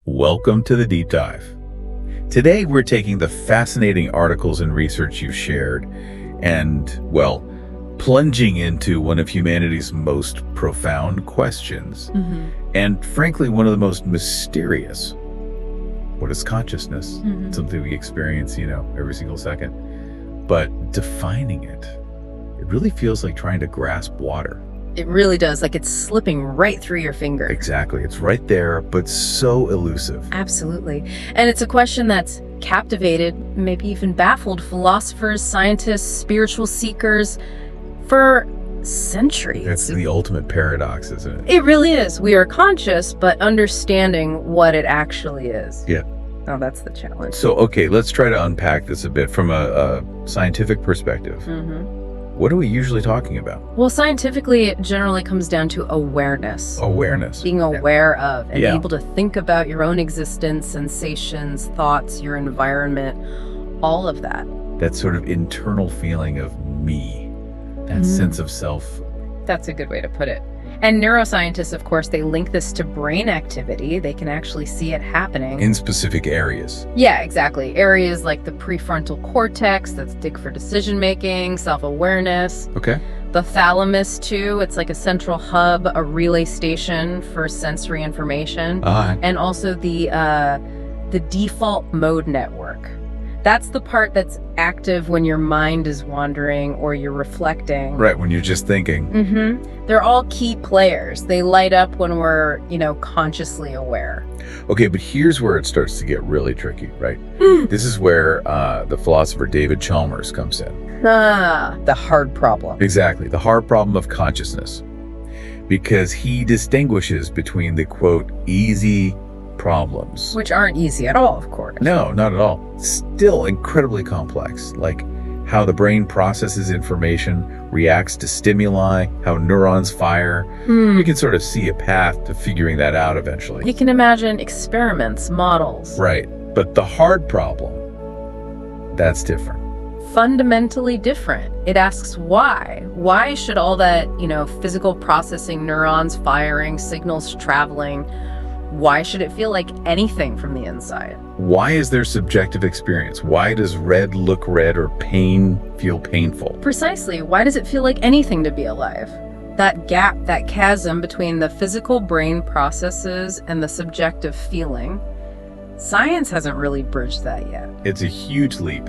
Welcome to the Deep Dive. Today we're taking the fascinating articles and research you've shared and, well, plunging into one of humanity's most profound questions. And frankly, one of the most mysterious. What is consciousness? It's something we experience, every single second. But defining it really feels like trying to grasp water. It really does. Like it's slipping right through your finger. Exactly. It's right there, but so elusive. Absolutely. And it's a question that's captivated, maybe even baffled philosophers, scientists, spiritual seekers for centuries. It's the ultimate paradox, isn't it? It really is. We are conscious, but understanding what it actually is. Yeah. Oh, that's the challenge. So, okay, let's try to unpack this a bit from a scientific perspective. What are we usually talking about? Well, scientifically, it generally comes down to awareness. Awareness. Being aware of and able to think about your own existence, sensations, thoughts, your environment, all of that. That sort of internal feeling of me, that sense of self. That's a good way to put it. And neuroscientists, of course, they link this to brain activity. They can actually see it happening. In specific areas. Yeah, exactly. Areas like the prefrontal cortex, that's big for decision-making, self-awareness. Okay. The thalamus, too. It's like a central hub, a relay station for sensory information. And also the default mode network. That's the part that's active when your mind is wandering or you're reflecting. Right, when you're just thinking. They're all key players. They light up when we're, consciously aware. Okay, but here's where it starts to get really tricky, right? This is where the philosopher David Chalmers comes in. The hard problem. Exactly, the hard problem of consciousness. Because he distinguishes between the, quote, easy problems. Which aren't easy at all, of course. No, not at all. Still incredibly complex, like how the brain processes information, reacts to stimuli, how neurons fire. You can sort of see a path to figuring that out eventually. You can imagine experiments, models. Right. But the hard problem, that's different. Fundamentally different. It asks why. Why should all that, physical processing, neurons firing, signals traveling, why should it feel like anything from the inside? Why is there subjective experience? Why does red look red or pain feel painful? Precisely. Why does it feel like anything to be alive? That gap, that chasm between the physical brain processes and the subjective feeling, science hasn't really bridged that yet. It's a huge leap.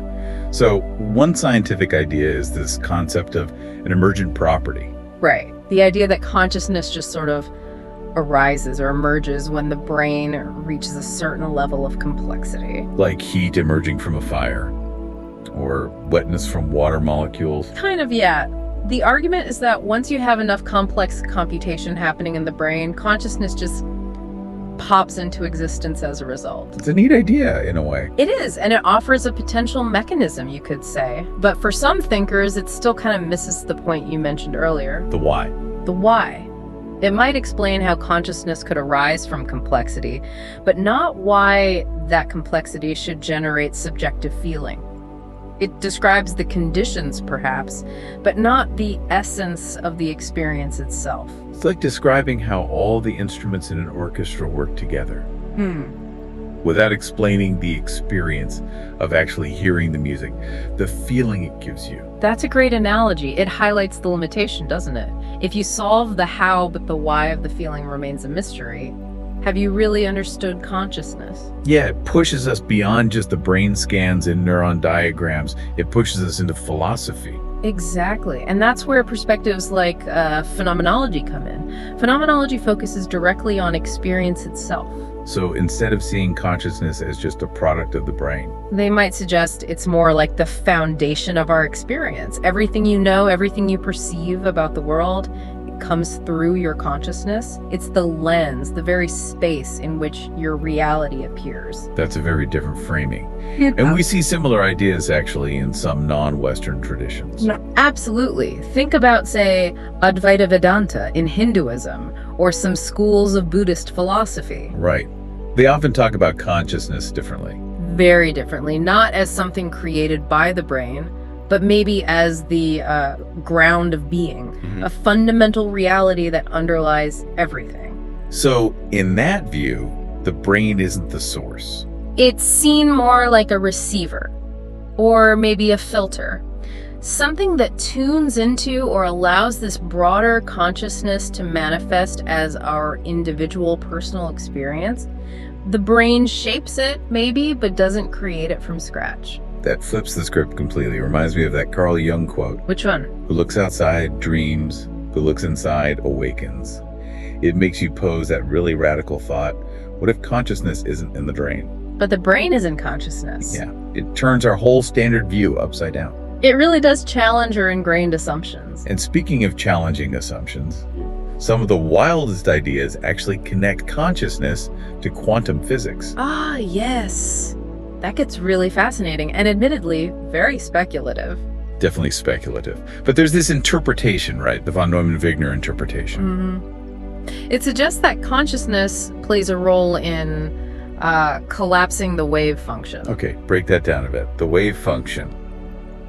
So one scientific idea is this concept of an emergent property. Right. The idea that consciousness just sort of arises or emerges when the brain reaches a certain level of complexity. Like heat emerging from a fire, or wetness from water molecules. Kind of, yeah. The argument is that once you have enough complex computation happening in the brain, consciousness just pops into existence as a result. It's a neat idea, in a way. It is, and it offers a potential mechanism, you could say. But for some thinkers, it still kind of misses the point you mentioned earlier. The why. The why. It might explain how consciousness could arise from complexity, but not why that complexity should generate subjective feeling. It describes the conditions, perhaps, but not the essence of the experience itself. It's like describing how all the instruments in an orchestra work together. Without explaining the experience of actually hearing the music, the feeling it gives you. That's a great analogy. It highlights the limitation, doesn't it? If you solve the how, but the why of the feeling remains a mystery, have you really understood consciousness? Yeah, it pushes us beyond just the brain scans and neuron diagrams. It pushes us into philosophy. Exactly. And that's where perspectives like phenomenology come in. Phenomenology focuses directly on experience itself. So instead of seeing consciousness as just a product of the brain, they might suggest it's more like the foundation of our experience. Everything you know, everything you perceive about the world, it comes through your consciousness. It's the lens, the very space in which your reality appears. That's a very different framing. And we see similar ideas actually in some non-Western traditions. Absolutely. Think about, say, Advaita Vedanta in Hinduism, or some schools of Buddhist philosophy. Right. They often talk about consciousness differently. Very differently, not as something created by the brain, but maybe as the ground of being, a fundamental reality that underlies everything. So in that view, The brain isn't the source. It's seen more like a receiver, or maybe a filter. Something that tunes into or allows this broader consciousness to manifest as our individual personal experience. The brain shapes it, maybe, but doesn't create it from scratch. That flips the script completely. Reminds me of that Carl Jung quote. Which one? Who looks outside, dreams. Who looks inside, awakens. It makes you pose that really radical thought. What if consciousness isn't in the brain? But the brain is in consciousness. Yeah, it turns our whole standard view upside down. It really does challenge our ingrained assumptions. And speaking of challenging assumptions, some of the wildest ideas actually connect consciousness to quantum physics. Ah, yes. That gets really fascinating and admittedly very speculative. Definitely speculative. But there's this interpretation, right? The von Neumann-Wigner interpretation. It suggests that consciousness plays a role in collapsing the wave function. Okay, break that down a bit. The wave function.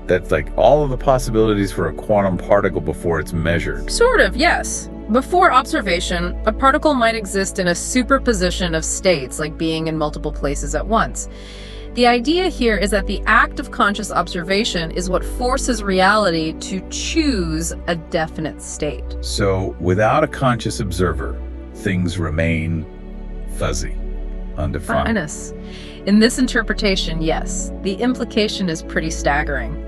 That's like all of the possibilities for a quantum particle before it's measured. Sort of, yes. Before observation, a particle might exist in a superposition of states, like being in multiple places at once. The idea here is that the act of conscious observation is what forces reality to choose a definite state. So, without a conscious observer, things remain fuzzy, undefined. In this interpretation, yes, the implication is pretty staggering.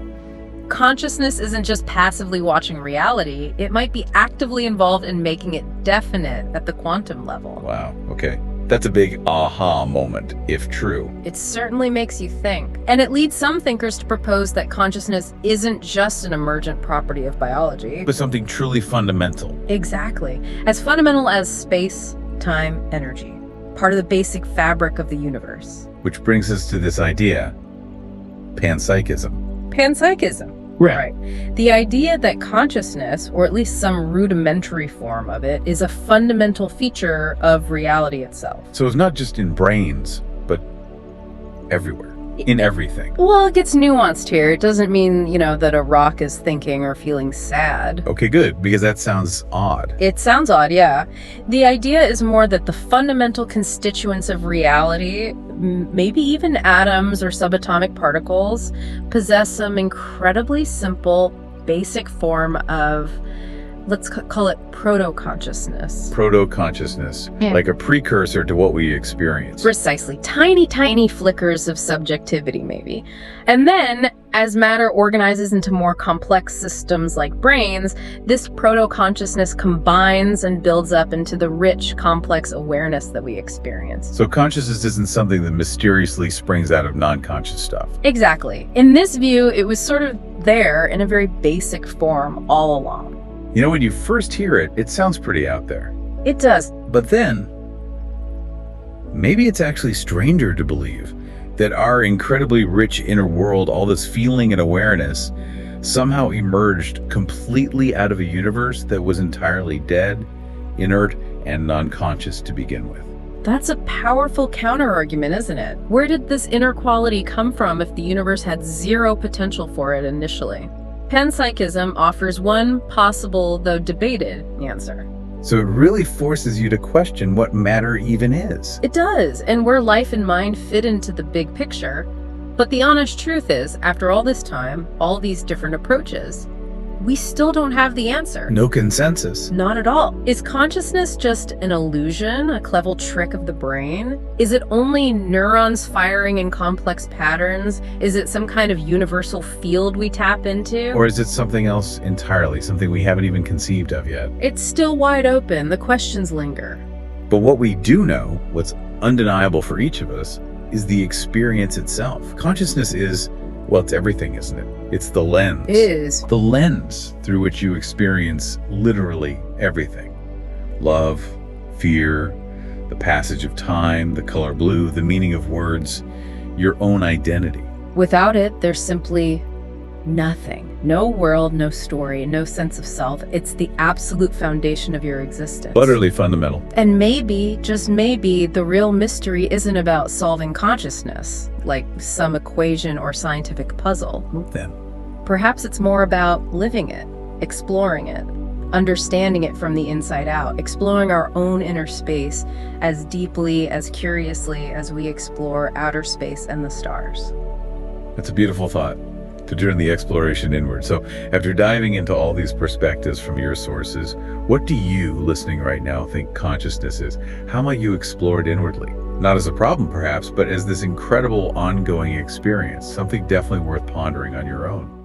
Consciousness isn't just passively watching reality, it might be actively involved in making it definite at the quantum level. Wow, okay. That's a big aha moment, if true. It certainly makes you think. And it leads some thinkers to propose that consciousness isn't just an emergent property of biology, But something truly fundamental. exactly, as fundamental as space, time, energy, part of the basic fabric of the universe. Which brings us to this idea, panpsychism. Panpsychism. Right. The idea that consciousness, or at least some rudimentary form of it, is a fundamental feature of reality itself. So it's not just in brains, but everywhere, in everything. Well, it gets nuanced here. It doesn't mean, that a rock is thinking or feeling sad. Okay, good, because that sounds odd. It sounds odd, yeah. The idea is more that the fundamental constituents of reality, maybe even atoms or subatomic particles, possess some incredibly simple, basic form of, let's call it proto-consciousness. Proto-consciousness, Yeah. like a precursor to what we experience. Precisely. Tiny, tiny flickers of subjectivity, maybe. And then, as matter organizes into more complex systems like brains, this proto-consciousness combines and builds up into the rich, complex awareness that we experience. So consciousness isn't something that mysteriously springs out of non-conscious stuff. Exactly. In this view, it was sort of there in a very basic form all along. When you first hear it, it sounds pretty out there. It does. But then, maybe it's actually stranger to believe that our incredibly rich inner world, all this feeling and awareness, somehow emerged completely out of a universe that was entirely dead, inert, and non-conscious to begin with. That's a powerful counter-argument, isn't it? Where did this inner quality come from if the universe had zero potential for it initially? Panpsychism offers one possible, though debated, answer. So it really forces you to question what matter even is. It does, and where life and mind fit into the big picture. But the honest truth is, after all this time, all these different approaches, we still don't have the answer. No consensus. Not at all. Is consciousness just an illusion, a clever trick of the brain? Is it only neurons firing in complex patterns? Is it some kind of universal field we tap into? Or is it something else entirely, something we haven't even conceived of yet? It's still wide open. The questions linger. But what we do know, what's undeniable for each of us, is the experience itself. Consciousness is, well, it's everything, isn't it? It's the lens. It is. The lens through which you experience literally everything. Love, fear, the passage of time, the color blue, the meaning of words, your own identity. Without it, there's simply nothing. No world, no story, no sense of self. It's the absolute foundation of your existence. Utterly fundamental. And maybe, just maybe, the real mystery isn't about solving consciousness, like some equation or scientific puzzle. Then, Perhaps it's more about living it, exploring it, understanding it from the inside out, exploring our own inner space as deeply, as curiously as we explore outer space and the stars. That's a beautiful thought, to turn the exploration inward. So after diving into all these perspectives from your sources, what do you, listening right now, think consciousness is? How might you explore it inwardly? Not as a problem, perhaps, but as this incredible ongoing experience, something definitely worth pondering on your own.